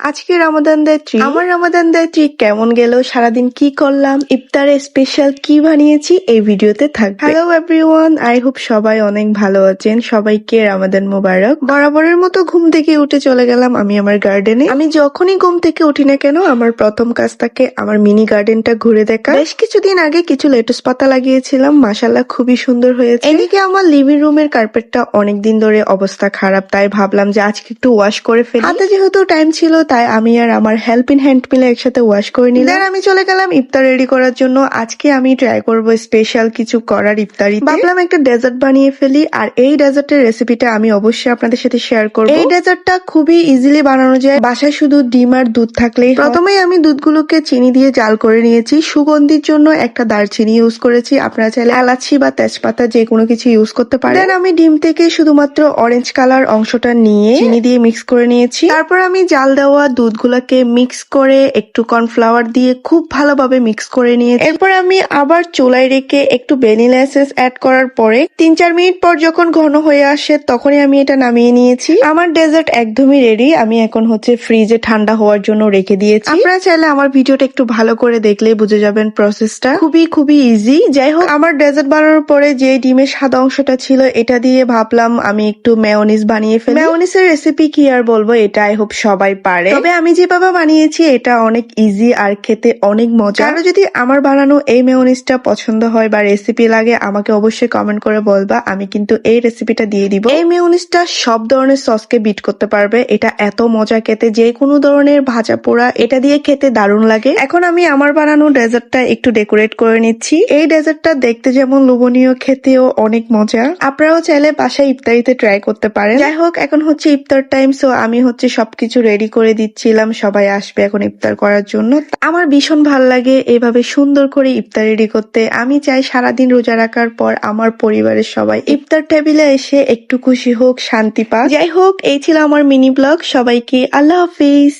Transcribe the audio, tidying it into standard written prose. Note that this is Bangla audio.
আজকে আমার রমাদান ডে ট্রিট কেমন গেল, সারাদিন কি করলাম, ইফতারে স্পেশাল কি বানিয়েছি এই ভিডিওতে থাকবে। হ্যালো এভরিওয়ান, আই হোপ সবাই অনেক ভালো আছেন। সবাইকে রমাদান মোবারক। বরাবরের মতো ঘুম থেকে উঠে চলে গেলাম আমি আমার গার্ডেনে। আমি যখনই ঘুম থেকে উঠি না কেন আমার প্রথম কাজ থাকে আমার মিনি গার্ডেনটা ঘুরে দেখা। বেশ কিছুদিন আগে কিছু লেটুস পাতা লাগিয়েছিলাম, মাশাআল্লাহ খুবই সুন্দর হয়েছে। এদিকে আমার লিভিং রুমের কার্পেটটা অনেকদিন ধরে অবস্থা খারাপ, তাই ভাবলাম যে আজকে একটু ওয়াশ করে ফেলি। হাতে যেহেতু টাইম ছিল তাই আমি আর আমার হেল্পিং হ্যান্ড মিলে একসাথে ওয়াশ করে নিলাম। দেন আমি চলে গেলাম ইফতার রেডি করার জন্য। আজকে আমি ট্রাই করব স্পেশাল কিছু করার ইফতারিতে। ভাবলাম একটা ডেজার্ট বানিয়ে ফেলি, আর এই ডেজার্টের রেসিপিটা আমি অবশ্যই আপনাদের সাথে শেয়ার করব। এই ডেজার্টটা খুবই ইজিলি বানানো যায়, বাসায় শুধু ডিম আর দুধ থাকলেই। প্রথমেই আমি দুধগুলোকে চিনি দিয়ে জাল করে নিয়েছি। সুগন্ধির জন্য একটা দারচিনি ইউজ করেছি, আপনারা চাইলে এলাচি বা তেজপাতা যে কোনো কিছু ইউজ করতে পারেন। দেন আমি ডিম থেকে শুধুমাত্র অরেঞ্জ কালার অংশটা নিয়ে চিনি দিয়ে মিক্স করে নিয়েছি। তারপর আমি জাল দেওয়া দুধগুলোকে মিক্স করে একটু কর্নফ্লাওয়ার দিয়ে খুব ভালোভাবে মিক্স করে নিয়েছি। এরপর আমি আবার চুলায় রেখে একটু ভ্যানিলা এসেন্স অ্যাড করার পরে 3-4 মিনিট পর যখন ঘন হয়ে আসে তখনই আমি এটা নামিয়ে নিয়েছি। আমার ডেজার্ট একদমই রেডি। আমি এখন ফ্রিজে ঠান্ডা হওয়ার জন্য রেখে দিয়েছি। আপনারা চাইলে আমার ভিডিওটা একটু ভালো করে দেখলেই বুঝে যাবেন প্রসেসটা খুবই ইজি। যাই হোক, আমার ডেজার্ট বানানোর পরে যে ডিমের সাদা অংশটা ছিল এটা দিয়ে ভাবলাম আমি একটু মেয়োনিজ বানিয়ে ফেলি। মেয়োনিজের রেসিপি কি আর বলবো, এটা আই হোপ সবাই পারে, তবে আমি যেভাবে বানিয়েছি এটা অনেক ইজি আর খেতে অনেক মজা। কারো যদি আমার বানানো এই মেয়োনিজটা পছন্দ হয় বা রেসিপি লাগে আমাকে অবশ্যই কমেন্ট করে বলবা, আমি কিন্তু এই রেসিপিটা দিয়ে দিব। এই মেয়োনিজটা সব ধরনের সসকে বিট করতে পারবে, এটা এত মজা খেতে, যে কোনো ধরনের ভাজা পোড়া এটা দিয়ে খেতে দারুণ লাগে। এখন আমি আমার বানানো ডেজার্টটা একটু ডেকোরেট করে নিচ্ছি। এই ডেজার্টটা দেখতে যেমন লোভনীয়, খেতেও অনেক মজা। আপনারাও চাইলে বাসায় ইফতারিতে ট্রাই করতে পারেন। যাই হোক, এখন ইফতার টাইম, সো আমি সবকিছু রেডি করে দিচ্ছিলাম। সবাই আসবে এখন ইফতার করার জন্য। আমার ভীষণ ভাল লাগে এভাবে সুন্দর করে ইফতার রেডি করতে। আমি চাই সারাদিন রোজা রাখার পর আমার পরিবারের সবাই ইফতার টেবিলে এসে একটু খুশি হোক, শান্তি পাক। যাই হোক, এই ছিল আমার মিনি ব্লগ। সবাইকে আল্লাহ হাফিজ।